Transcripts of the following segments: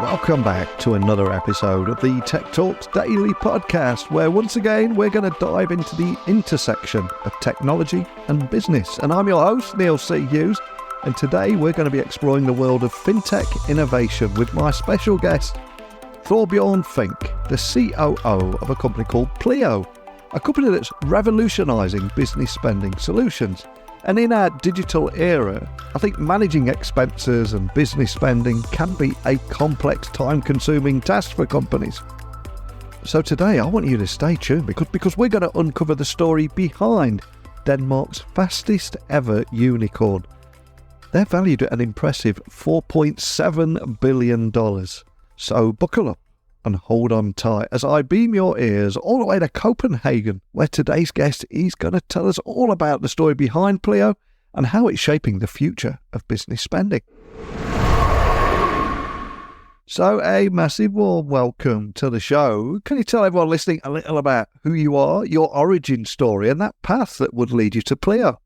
Welcome back to another episode of the Tech Talks Daily podcast, where once again we're going to dive into the intersection of technology and business. And I'm your host, Neil C. Hughes, and today we're going to be exploring the world of fintech innovation with my special guest, Thorbjørn Fink, the COO of a company called Pleo, a company that's revolutionizing business spending solutions. And in our digital era, I think managing expenses and business spending can be a complex, time-consuming task for companies. So today, I want you to stay tuned because we're going to uncover the story behind Denmark's fastest ever unicorn. They're valued at an impressive $4.7 billion. So buckle up and hold on tight as I beam your ears all the way to Copenhagen, where today's guest is going to tell us all about the story behind Pleo and how it's shaping the future of business spending. So a massive warm welcome to the show. Can you tell everyone listening a little about who you are, your origin story, and that path that would lead you to Pleo?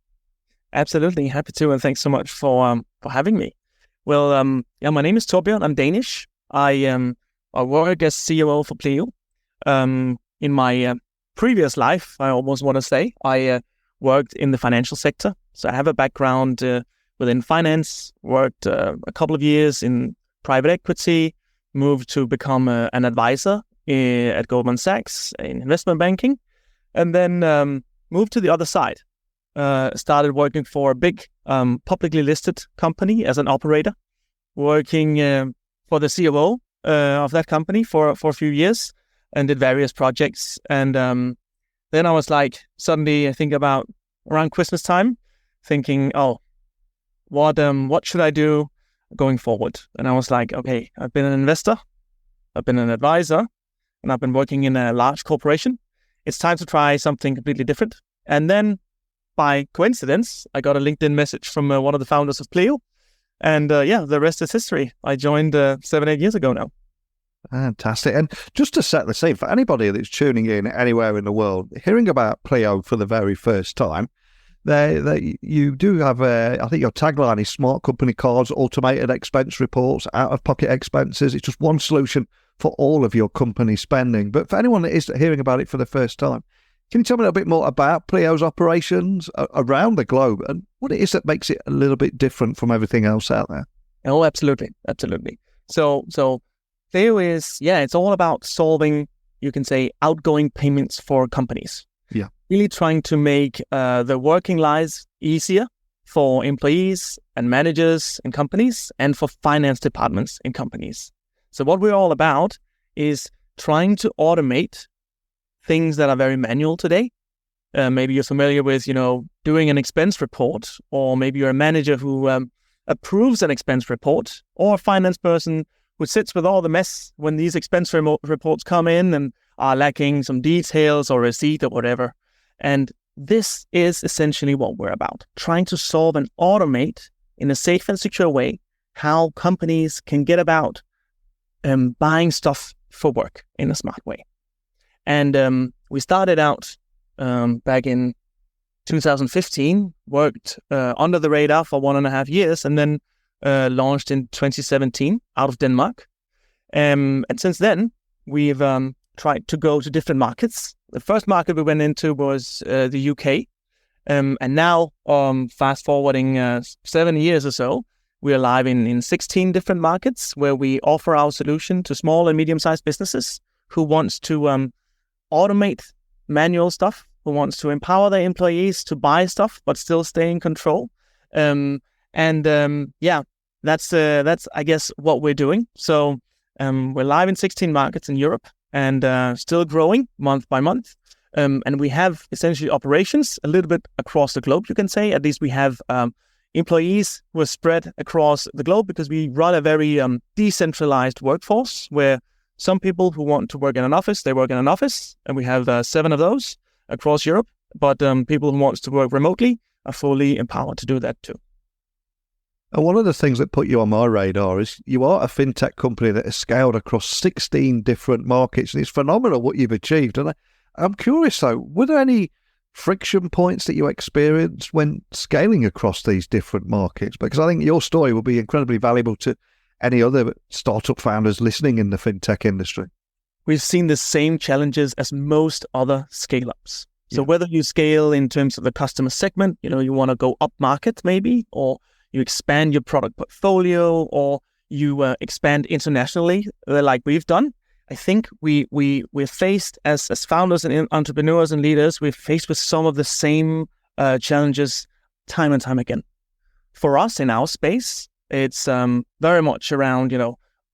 Absolutely, happy to, and thanks so much for having me. Well, my name is Thorbjørn. I'm Danish. I work as COO for Pleo. In my previous life, I almost want to say, I worked in the financial sector. So I have a background within finance, worked a couple of years in private equity, moved to become an advisor at Goldman Sachs in investment banking, and then moved to the other side. Started working for a big publicly listed company as an operator, working for the COO of that company for a few years, and did various projects. And then I was like, suddenly I think about around Christmas time, thinking, what should I do going forward? And I was like, okay, I've been an investor, I've been an advisor, and I've been working in a large corporation. It's time to try something completely different. And then by coincidence, I got a LinkedIn message from one of the founders of Pleo. And the rest is history. I joined 7-8 years ago now. Fantastic. And just to set the scene, for anybody that's tuning in anywhere in the world, hearing about Pleo for the very first time, you do have, I think your tagline is smart company cards, automated expense reports, out-of-pocket expenses. It's just one solution for all of your company spending. But for anyone that is hearing about it for the first time, can you tell me a little bit more about Pleo's operations around the globe and what it is that makes it a little bit different from everything else out there? Oh, absolutely. So Pleo is, it's all about solving, you can say, outgoing payments for companies. Yeah. Really trying to make the working lives easier for employees and managers in companies and for finance departments in companies. So what we're all about is trying to automate things that are very manual today. Maybe you're familiar with, doing an expense report, or maybe you're a manager who approves an expense report, or a finance person who sits with all the mess when these expense reports come in and are lacking some details or receipt or whatever. And this is essentially what we're about, trying to solve and automate in a safe and secure way how companies can get about buying stuff for work in a smart way. And we started out back in 2015, worked under the radar for 1.5 years, and then launched in 2017 out of Denmark. And since then, we've tried to go to different markets. The first market we went into was the UK. And now, fast forwarding 7 years or so, we are live in 16 different markets where we offer our solution to small and medium-sized businesses who wants to automate manual stuff, who wants to empower their employees to buy stuff but still stay in control. That's I guess what we're doing. So we're live in 16 markets in Europe and still growing month by month. And we have essentially operations a little bit across the globe, you can say. At least we have employees who are spread across the globe because we run a very decentralized workforce where some people who want to work in an office, they work in an office, and we have 7 of those across Europe. But people who want to work remotely are fully empowered to do that too. And one of the things that put you on my radar is you are a fintech company that has scaled across 16 different markets, and it's phenomenal what you've achieved. And I'm curious though, were there any friction points that you experienced when scaling across these different markets? Because I think your story will be incredibly valuable to any other startup founders listening in the fintech industry? We've seen the same challenges as most other scale-ups. So whether you scale in terms of the customer segment, you want to go up market maybe, or you expand your product portfolio, or you expand internationally like we've done. I think we're faced as founders and entrepreneurs and leaders, we're faced with some of the same challenges time and time again. For us in our space, it's very much around,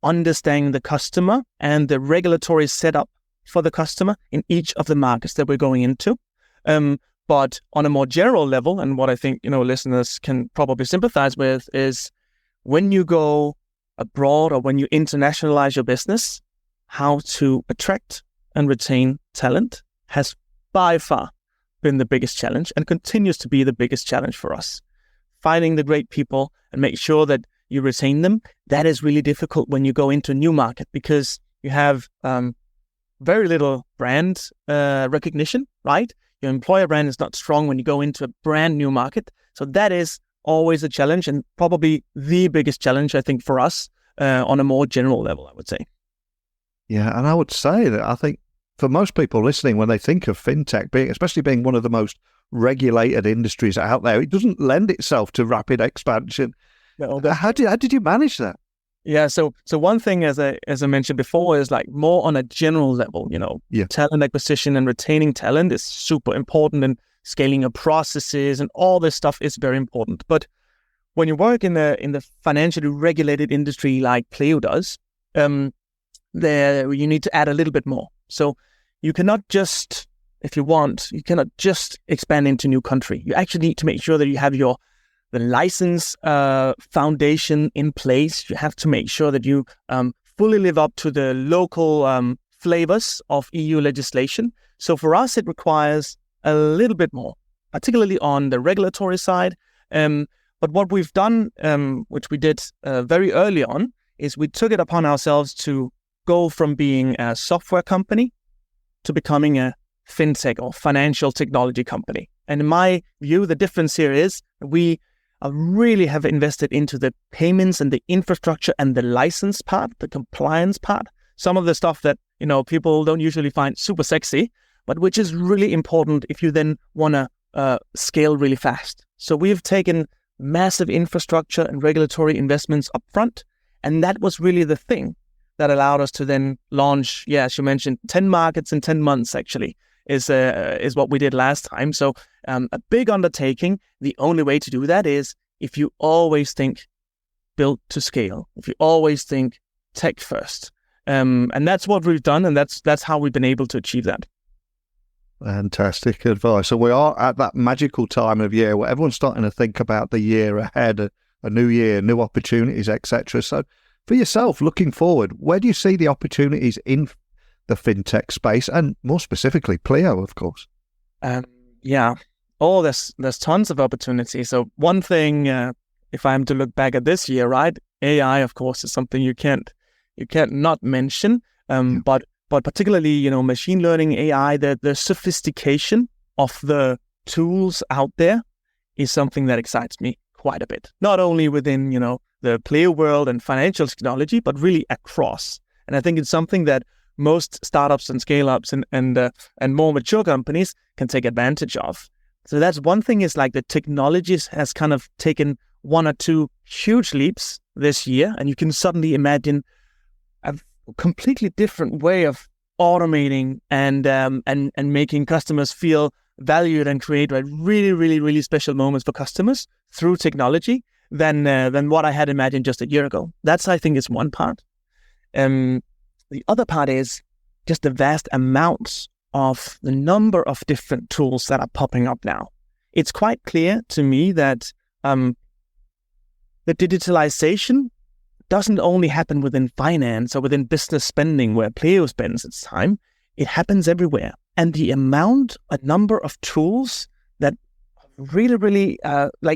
understanding the customer and the regulatory setup for the customer in each of the markets that we're going into. But on a more general level, and what I think, listeners can probably sympathize with, is when you go abroad or when you internationalize your business, how to attract and retain talent has by far been the biggest challenge and continues to be the biggest challenge for us. Finding the great people and make sure that you retain them, that is really difficult when you go into a new market, because you have very little brand recognition, right? Your employer brand is not strong when you go into a brand new market. So that is always a challenge, and probably the biggest challenge, I think, for us on a more general level, I would say. Yeah, and I would say that I think for most people listening, when they think of fintech, especially being one of the most regulated industries out there, it doesn't lend itself to rapid expansion. No, how did you manage that? Yeah, so one thing, as I mentioned before, is like more on a general level. Talent acquisition and retaining talent is super important, and scaling your processes and all this stuff is very important. But when you work in the financially regulated industry like Pleo does, there you need to add a little bit more. So you cannot just, if you cannot just expand into new country. You actually need to make sure that you have the license foundation in place. You have to make sure that you fully live up to the local flavors of EU legislation. So for us, it requires a little bit more, particularly on the regulatory side. But what we've done, which we did very early on, is we took it upon ourselves to go from being a software company to becoming a fintech or financial technology company. And in my view, the difference here is we really have invested into the payments and the infrastructure and the license part, the compliance part, some of the stuff that, people don't usually find super sexy, but which is really important if you then want to scale really fast. So we've taken massive infrastructure and regulatory investments up front, and that was really the thing that allowed us to then launch, as you mentioned, 10 markets in 10 months actually is what we did last time. So a big undertaking. The only way to do that is if you always think built to scale, if you always think tech first. And that's what we've done, and that's how we've been able to achieve that. Fantastic advice. So we are at that magical time of year where everyone's starting to think about the year ahead, a new year, new opportunities, etc. So for yourself, looking forward, where do you see the opportunities in the fintech space, and more specifically Pleo, of course? There's tons of opportunities. So one thing, if I'm to look back at this year, right, AI, of course, is something you can't not mention. But particularly, machine learning, AI, the sophistication of the tools out there is something that excites me quite a bit. Not only within, the Pleo world and financial technology, but really across. And I think it's something that most startups and scale-ups and more mature companies can take advantage of. So that's one thing, is like the technologies has kind of taken one or two huge leaps this year, and you can suddenly imagine a completely different way of automating and making customers feel valued and create really, really, really special moments for customers through technology than what I had imagined just a year ago. That's, I think, is one part. The other part is just the vast amounts of the number of different tools that are popping up now. It's quite clear to me that the digitalization doesn't only happen within finance or within business spending where Pleo spends its time. It happens everywhere. And the number of tools that really, really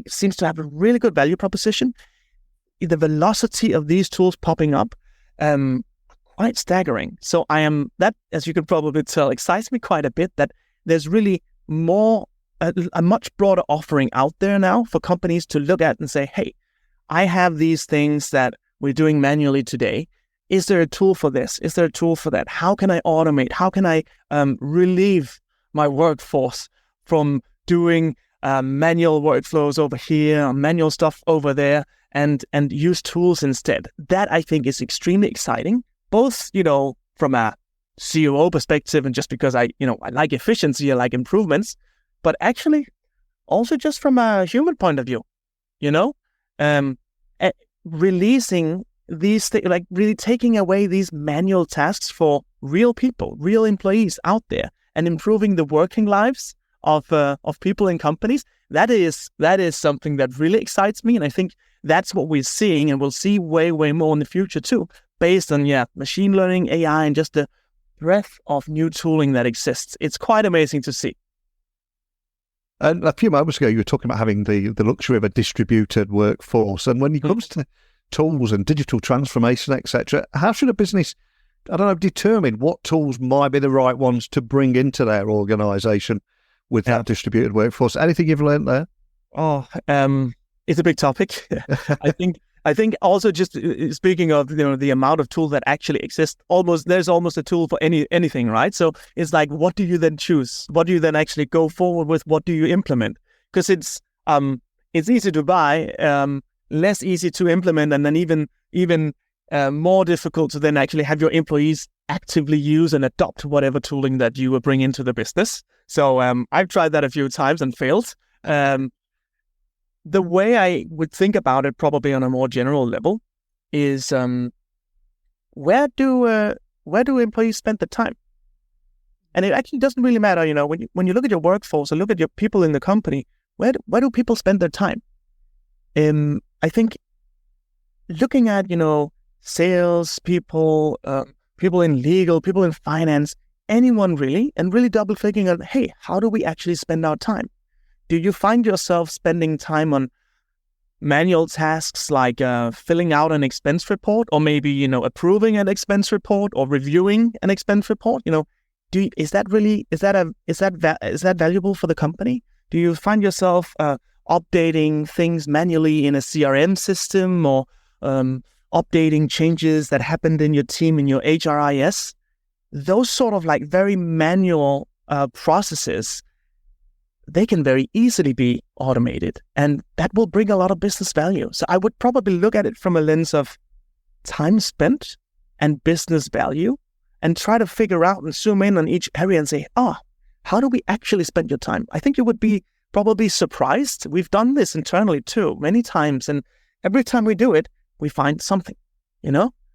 seems to have a really good value proposition, the velocity of these tools popping up, quite staggering. So that, as you can probably tell, excites me quite a bit, that there's really a much broader offering out there now for companies to look at and say, hey, I have these things that we're doing manually today. Is there a tool for this? Is there a tool for that? How can I automate? How can I relieve my workforce from doing manual workflows over here, manual stuff over there, and use tools instead? That I think is extremely exciting, both, from a COO perspective and just because I like efficiency, I like improvements, but actually also just from a human point of view, releasing these things, like really taking away these manual tasks for real people, real employees out there, and improving the working lives of people in companies. That is something that really excites me, and I think that's what we're seeing, and we'll see way more in the future too, based on machine learning, AI, and just the breadth of new tooling that exists. It's quite amazing to see. And a few moments ago, you were talking about having the luxury of a distributed workforce. And when it comes to tools and digital transformation, etc., how should a business, determine what tools might be the right ones to bring into their organisation with that distributed workforce? Anything you've learned there? It's a big topic. I think also just speaking of the amount of tools that actually exist, there's almost a tool for anything, right? So it's like, what do you then choose? What do you then actually go forward with? What do you implement? Because it's easy to buy, less easy to implement, and then even more difficult to then actually have your employees actively use and adopt whatever tooling that you will bring into the business. So I've tried that a few times and failed. The way I would think about it, probably on a more general level, is where do employees spend the time? And it actually doesn't really matter, when you look at your workforce or look at your people in the company, where do people spend their time? I think looking at sales people, people in legal, people in finance, anyone really, and really double clicking on, hey, how do we actually spend our time? Do you find yourself spending time on manual tasks like filling out an expense report, or maybe approving an expense report, or reviewing an expense report? Is that valuable for the company? Do you find yourself updating things manually in a CRM system, or updating changes that happened in your team in your HRIS? Those sort of like very manual processes, they can very easily be automated, and that will bring a lot of business value. So I would probably look at it from a lens of time spent and business value, and try to figure out and zoom in on each area and say, how do we actually spend your time? I think you would be probably surprised. We've done this internally too, many times, and every time we do it, we find something.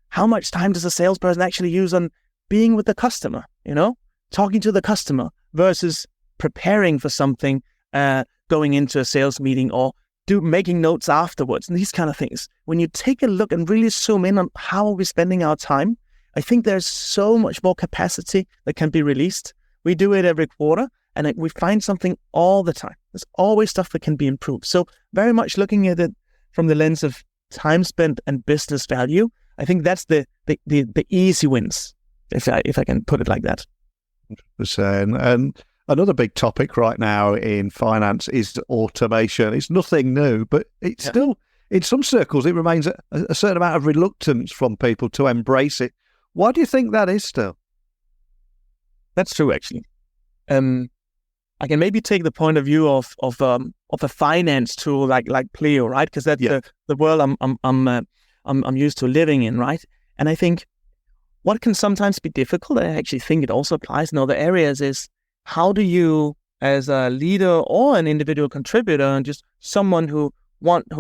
How much time does a salesperson actually use on being with the customer, talking to the customer, versus preparing for something, going into a sales meeting, or making notes afterwards, and these kind of things. When you take a look and really zoom in on how are we spending our time, I think there's so much more capacity that can be released. We do it every quarter, and we find something all the time. There's always stuff that can be improved. So very much looking at it from the lens of time spent and business value. I think that's the easy wins, if I can put it like that. And another big topic right now in finance is automation. It's nothing new, but it's still, in some circles, it remains a certain amount of reluctance from people to embrace it. Why do you think that is still? That's true, actually. I can maybe take the point of view of a finance tool like Pleo, right? Because that's the world I'm used to living in, right? And I think what can sometimes be difficult, I actually think it also applies in other areas, is how do you, as a leader or an individual contributor, and just someone who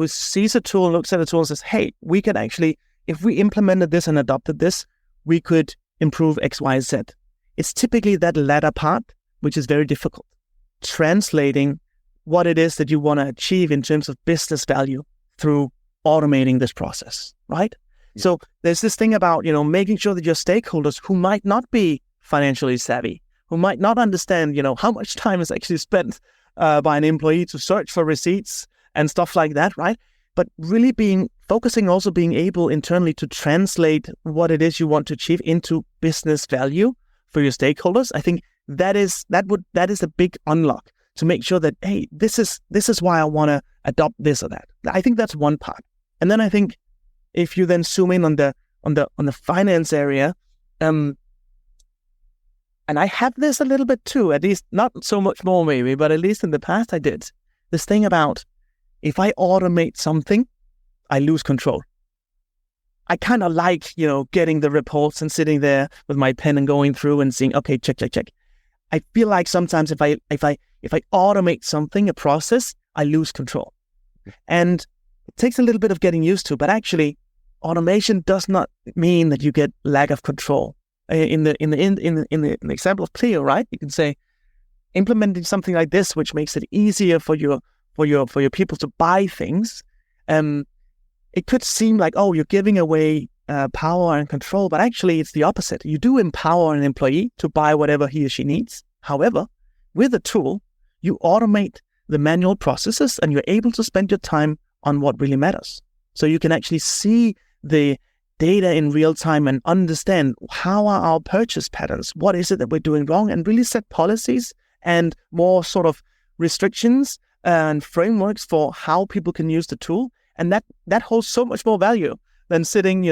sees a tool, looks at a tool and says, hey, we could actually, if we implemented this and adopted this, we could improve X, Y, Z. It's typically that latter part, which is very difficult. Translating what it is that you want to achieve in terms of business value through automating this process, right? Yeah. So there's this thing about, making sure that your stakeholders who might not be financially savvy, who might not understand, how much time is actually spent by an employee to search for receipts and stuff like that, right? But really focusing also being able internally to translate what it is you want to achieve into business value for your stakeholders. I think that is a big unlock to make sure that, hey, this is why I want to adopt this or that. I think that's one part. And then I think if you then zoom in on the finance area, and I have this a little bit too, at least not so much more maybe, but at least in the past I did this thing about if I automate something, I lose control. I kind of like, getting the reports and sitting there with my pen and going through and seeing, okay, check. I feel like sometimes if I automate something, a process, I lose control. And it takes a little bit of getting used to, but actually automation does not mean that you get lack of control. In the example of Pleo, right? You can say implementing something like this, which makes it easier for your people to buy things. It could seem like, oh, you're giving away power and control, but actually it's the opposite. You do empower an employee to buy whatever he or she needs. However, with a tool, you automate the manual processes and you're able to spend your time on what really matters. So you can actually see the data in real time and understand how are our purchase patterns, what is it that we're doing wrong, and really set policies and more sort of restrictions and frameworks for how people can use the tool. And that holds so much more value than sitting,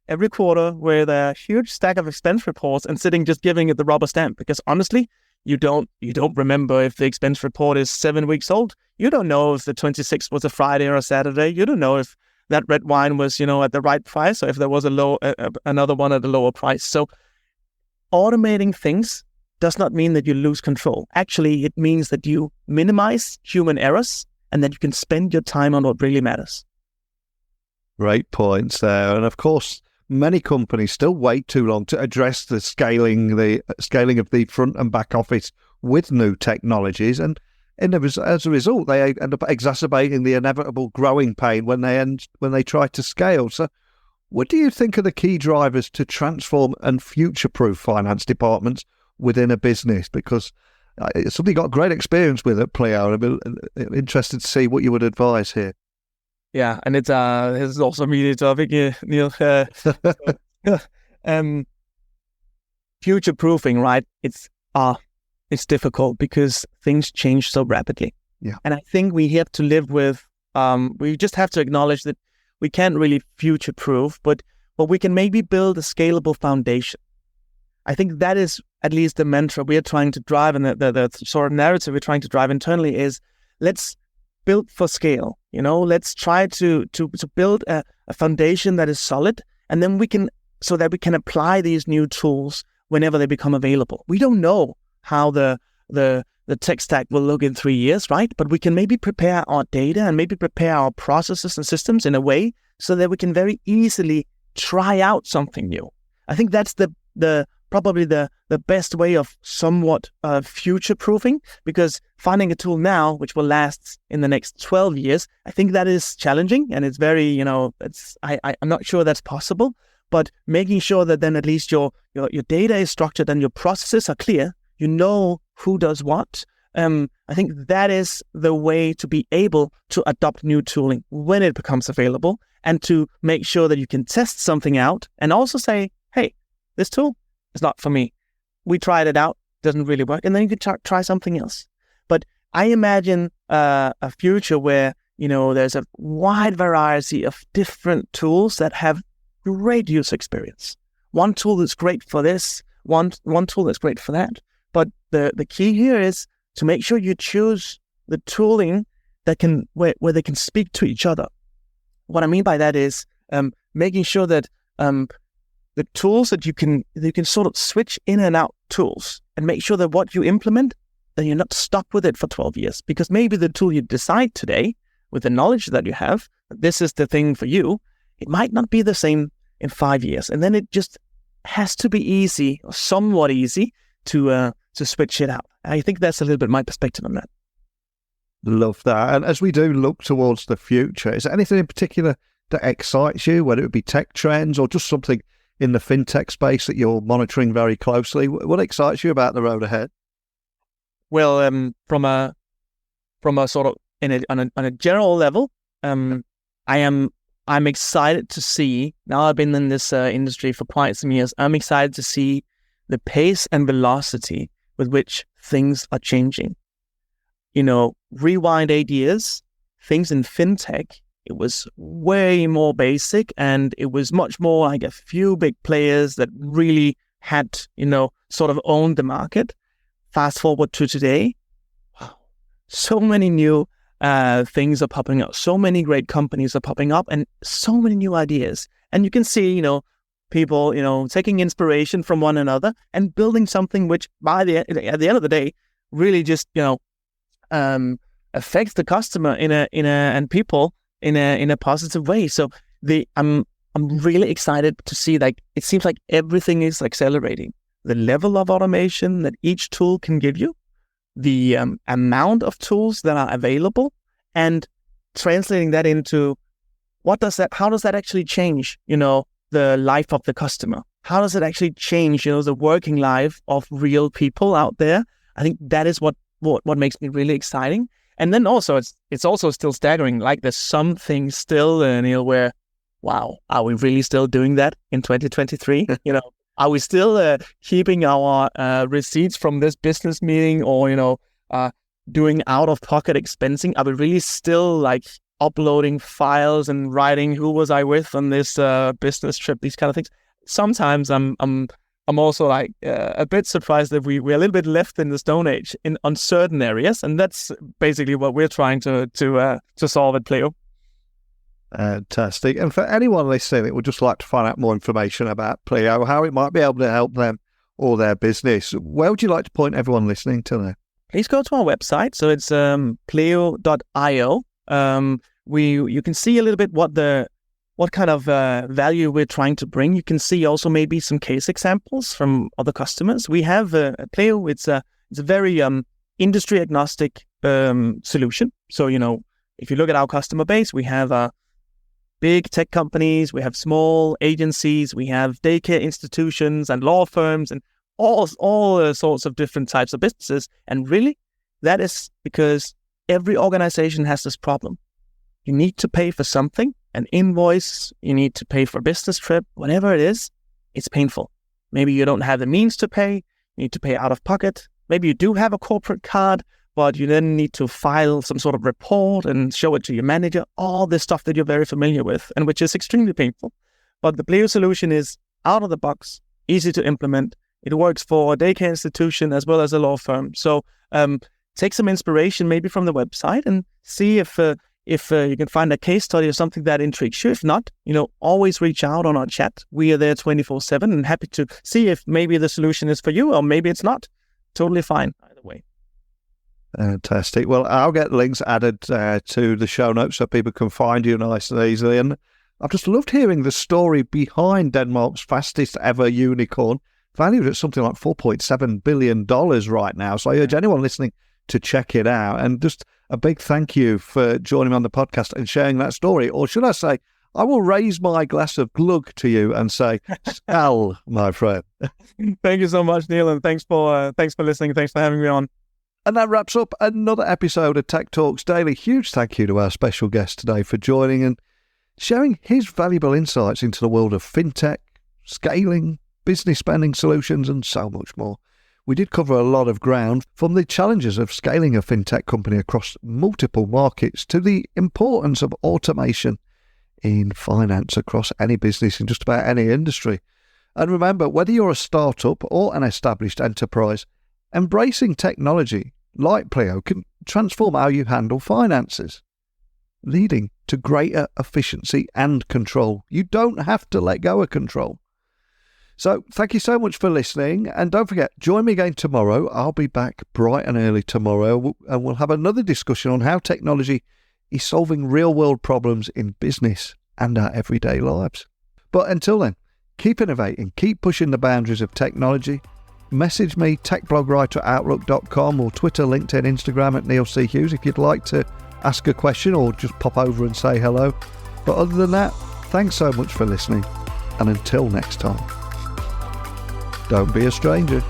every quarter with a huge stack of expense reports and sitting just giving it the rubber stamp. Because honestly, you don't remember if the expense report is 7 weeks old. You don't know if the 26th was a Friday or a Saturday. You don't know if that red wine was, at the right price, or if there was another one at a lower price. So automating things does not mean that you lose control. Actually, it means that you minimize human errors and that you can spend your time on what really matters. Great points there. And of course, many companies still wait too long to address the scaling of the front and back office with new technologies. And as a result, they end up exacerbating the inevitable growing pain when they try to scale. So what do you think are the key drivers to transform and future-proof finance departments within a business? Because it's something you've got great experience with at Pleo. I'm interested to see what you would advise here. Yeah, and it's also a media topic, Neil. Future-proofing, right? It's difficult because things change so rapidly. Yeah. And I think we have to live with, we just have to acknowledge that we can't really future-proof, but we can maybe build a scalable foundation. I think that is at least the mantra we are trying to drive, and the sort of narrative we're trying to drive internally is, let's build for scale. Let's try to build a foundation that is solid, and then so that we can apply these new tools whenever they become available. We don't know how the tech stack will look in 3 years, right? But we can maybe prepare our data and maybe prepare our processes and systems in a way so that we can very easily try out something new. I think that's probably the best way of somewhat future-proofing, because finding a tool now which will last in the next 12 years, I think that is challenging, and it's very, I'm not sure that's possible. But making sure that then at least your data is structured and your processes are clear, you know who does what. I think that is the way to be able to adopt new tooling when it becomes available, and to make sure that you can test something out and also say, hey, this tool is not for me. We tried it out, doesn't really work, and then you can try something else. But I imagine a future where, there's a wide variety of different tools that have great user experience. One tool that's great for this, one tool that's great for that. But the key here is to make sure you choose the tooling that where they can speak to each other. What I mean by that is making sure that the tools that you can sort of switch in and out tools, and make sure that what you implement, then you're not stuck with it for 12 years. Because maybe the tool you decide today, with the knowledge that you have, this is the thing for you, it might not be the same in 5 years. And then it just has to be easy, or somewhat easy, to switch it out. I think that's a little bit my perspective on that. Love that. And as we do look towards the future, is there anything in particular that excites you, whether it be tech trends or just something in the fintech space that you're monitoring very closely? What excites you about the road ahead? Well, from a sort of on a general level, I'm excited to see. Now I've been in this industry for quite some years. I'm excited to see the pace and velocity with which things are changing. Rewind 8 years, things in fintech it was way more basic, and it was much more like a few big players that really had, sort of owned the market. Fast forward to today, wow, so many new things are popping up. So many great companies are popping up, and so many new ideas. And you can see, people, taking inspiration from one another and building something which, at the end of the day, really just, affects the customer and people in a positive way. So I'm really excited to see, like, it seems like everything is accelerating. The level of automation that each tool can give you, the amount of tools that are available, and translating that into how does that actually change, the life of the customer? How does it actually change, the working life of real people out there? I think that is what makes me really exciting. And then also it's also still staggering. Like, there's some things still, Neil, where, wow, are we really still doing that in 2023? Are we still keeping our receipts from this business meeting, or doing out-of-pocket expensing? Are we really still like uploading files and writing who was I with on this business trip? These kind of things. Sometimes I'm also like a bit surprised that we're a little bit left in the Stone Age on certain areas, and that's basically what we're trying to solve at Pleo. Fantastic. And for anyone listening that would just like to find out more information about Pleo, how it might be able to help them or their business, where would you like to point everyone listening to now? Please go to our website. So it's pleo.io. You can see a little bit what kind of value we're trying to bring. You can see also maybe some case examples from other customers. We have Pleo. It's a very industry agnostic solution. So if you look at our customer base, we have big tech companies, we have small agencies, we have daycare institutions and law firms, and all sorts of different types of businesses. And really, that is because every organization has this problem. You need to pay for something, an invoice, you need to pay for a business trip, whatever it is, it's painful. Maybe you don't have the means to pay, you need to pay out of pocket. Maybe you do have a corporate card, but you then need to file some sort of report and show it to your manager, all this stuff that you're very familiar with, and which is extremely painful. But the Pleo solution is out of the box, easy to implement. It works for a daycare institution as well as a law firm. So take some inspiration maybe from the website and see if you can find a case study or something that intrigues you. If not, always reach out on our chat. We are there 24/7 and happy to see if maybe the solution is for you or maybe it's not. Totally fine either way. Fantastic. Well, I'll get links added to the show notes so people can find you nice and easily. And I've just loved hearing the story behind Denmark's fastest ever unicorn, valued at something like $4.7 billion right now. So I urge anyone listening to check it out. And just a big thank you for joining me on the podcast and sharing that story. Or should I say, I will raise my glass of glug to you and say, Skål, my friend. Thank you so much, Neil, and thanks for listening. Thanks for having me on. And that wraps up another episode of Tech Talks Daily. Huge thank you to our special guest today for joining and sharing his valuable insights into the world of fintech, scaling, business spending solutions, and so much more. We did cover a lot of ground, from the challenges of scaling a fintech company across multiple markets to the importance of automation in finance across any business in just about any industry. And remember, whether you're a startup or an established enterprise, embracing technology like Pleo can transform how you handle finances, leading to greater efficiency and control. You don't have to let go of control. So thank you so much for listening, and don't forget, join me again tomorrow. I'll be back bright and early tomorrow, and we'll have another discussion on how technology is solving real-world problems in business and our everyday lives. But until then, keep innovating, keep pushing the boundaries of technology. Message me, techblogwriter@outlook.com, or Twitter, LinkedIn, Instagram at Neil C. Hughes if you'd like to ask a question or just pop over and say hello. But other than that, thanks so much for listening, and until next time, don't be a stranger.